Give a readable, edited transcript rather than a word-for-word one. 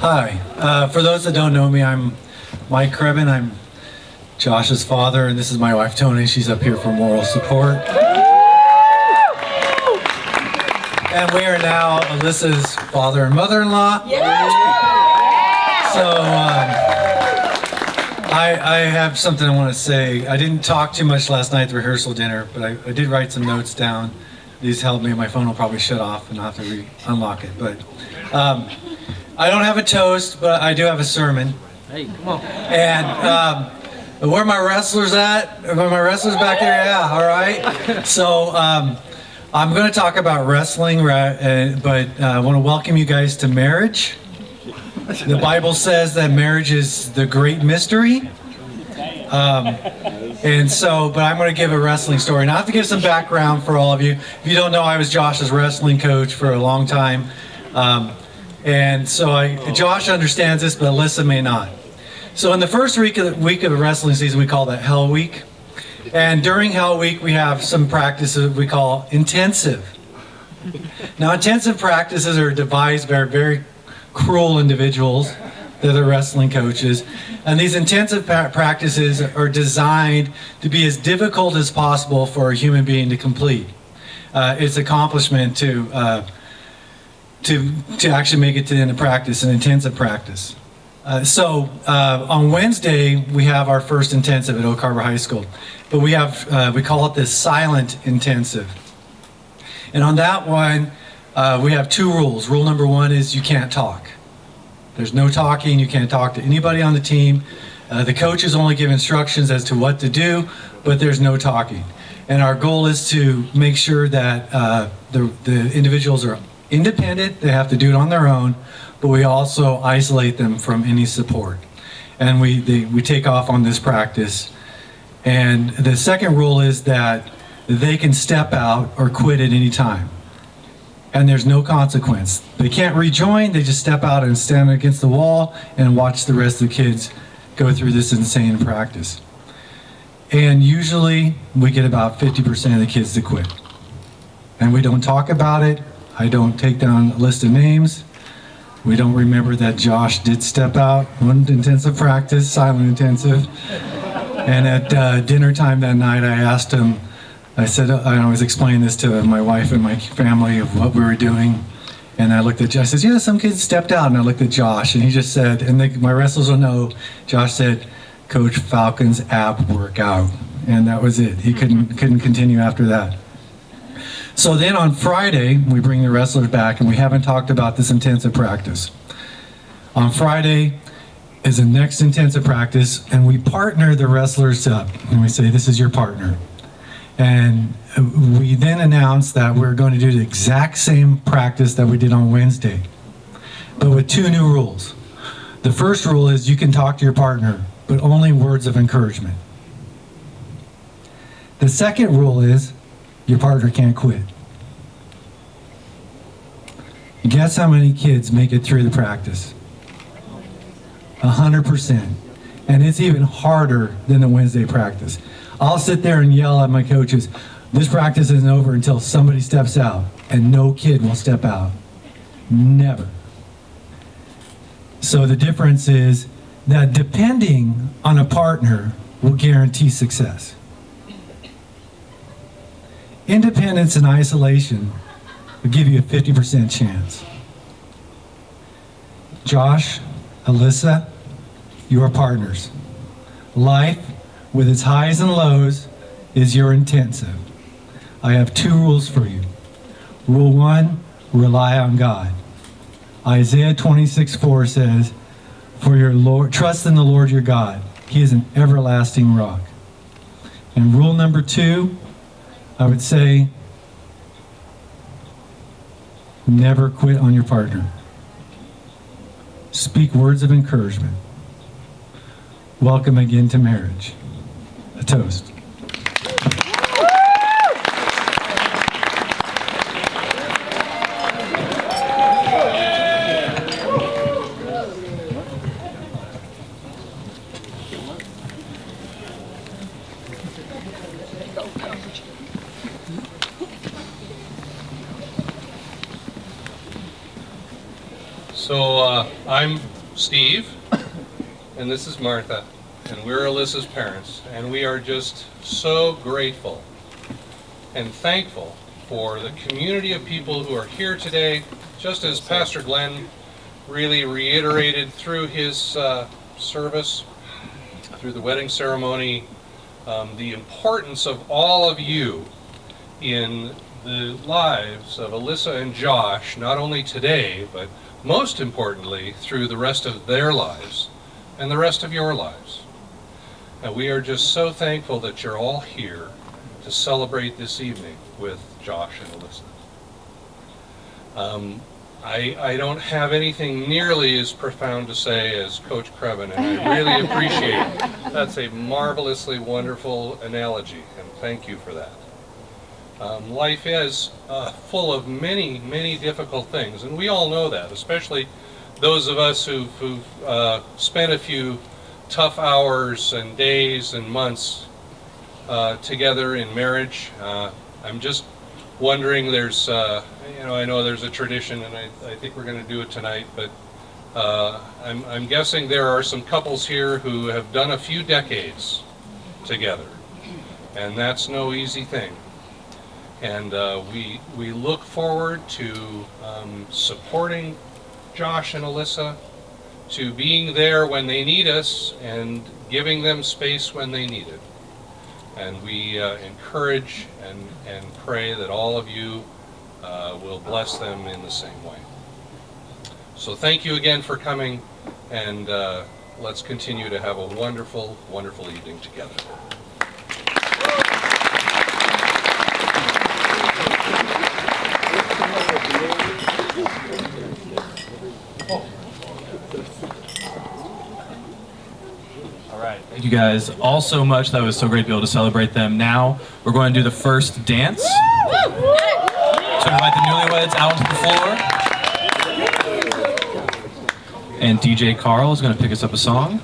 Hi. For those that don't know me, I'm Mike Crebbin. I'm Josh's father, and this is my wife, Tony. She's up here for moral support. And we are now Alyssa's father and mother-in-law. So I have something I want to say. I didn't talk too much last night at the rehearsal dinner, but I did write some notes down. These helped me. My phone will probably shut off and I'll have to unlock it. But I don't have a toast, but I do have a sermon. Hey, come on. And where are my wrestlers at? Are my wrestlers back there? Yeah, all right. So I'm going to talk about wrestling, but I want to welcome you guys to marriage. The Bible says that marriage is the great mystery. And so, but I'm going to give a wrestling story. Now I have to give some background for all of you. If you don't know, I was Josh's wrestling coach for a long time. And so Josh understands this, but Alyssa may not. So in the first week of the wrestling season, we call that Hell Week. And during Hell Week, we have some practices we call intensive. Now, intensive practices are devised by very cruel individuals. They're the wrestling coaches. And these intensive practices are designed to be as difficult as possible for a human being to complete. It's accomplishment to actually make it to the end of practice, an intensive practice. So on Wednesday, we have our first intensive at Oak Harbor High School. But we call it the silent intensive. And on that one, we have two rules. Rule number one is you can't talk. There's no talking. You can't talk to anybody on the team. The coaches only give instructions as to what to do, but there's no talking. And our goal is to make sure that the individuals are independent. They have to do it on their own, but we also isolate them from any support. And we take off on this practice. And the second rule is that they can step out or quit at any time. And there's no consequence. They can't rejoin, they just step out and stand against the wall and watch the rest of the kids go through this insane practice. And usually we get about 50% of the kids to quit. And we don't talk about it. I don't take down a list of names. We don't remember that Josh did step out one intensive practice, silent intensive. And at dinner time that night, I asked him, I said, I was explaining this to my wife and my family of what we were doing. And I looked at Josh, I said, yeah, some kids stepped out. And I looked at Josh, and he just said, and my wrestlers will know, Josh said, Coach, Falcon's ab workout. And that was it. He couldn't continue after that. So then on Friday, we bring the wrestlers back, and we haven't talked about this intensive practice. On Friday is the next intensive practice, and we partner the wrestlers up. And we say, this is your partner. And we then announced that we're going to do the exact same practice that we did on Wednesday, but with two new rules. The first rule is you can talk to your partner, but only words of encouragement. The second rule is your partner can't quit. Guess how many kids make it through the practice? 100%. And it's even harder than the Wednesday practice. I'll sit there and yell at my coaches, this practice isn't over until somebody steps out, and no kid will step out. Never. So the difference is that depending on a partner will guarantee success. Independence and isolation will give you a 50% chance. Josh, Alyssa, you are partners. Life, with its highs and lows, is your intensive. I have two rules for you. Rule one, rely on God. Isaiah 26:4 says, "For your Lord, trust in the Lord your God. He is an everlasting rock." And rule number two, I would say, never quit on your partner. Speak words of encouragement. Welcome again to marriage. A toast. So I'm Steve, and this is Martha, and we're Alyssa's parents, and we are just so grateful and thankful for the community of people who are here today, just as Pastor Glenn really reiterated through his service, through the wedding ceremony, the importance of all of you in the lives of Alyssa and Josh, not only today, but most importantly, through the rest of their lives and the rest of your lives. And we are just so thankful that you're all here to celebrate this evening with Josh and Alyssa. I don't have anything nearly as profound to say as Coach Crebbin, and I really appreciate it. That's a marvelously wonderful analogy, and thank you for that. Life is full of many, many difficult things, and we all know that, especially those of us who've spent a few tough hours and days and months together in marriage. I'm just wondering, there's, I know there's a tradition, and I think we're going to do it tonight, but I'm guessing there are some couples here who have done a few decades together, and that's no easy thing. And we look forward to supporting Josh and Alyssa, to being there when they need us and giving them space when they need it. And we encourage and pray that all of you will bless them in the same way. So thank you again for coming, and let's continue to have a wonderful, wonderful evening together. Thank you guys all so much. That was so great to be able to celebrate them. Now we're going to do the first dance. So invite the newlyweds out onto the floor. And DJ Carl is going to pick us up a song.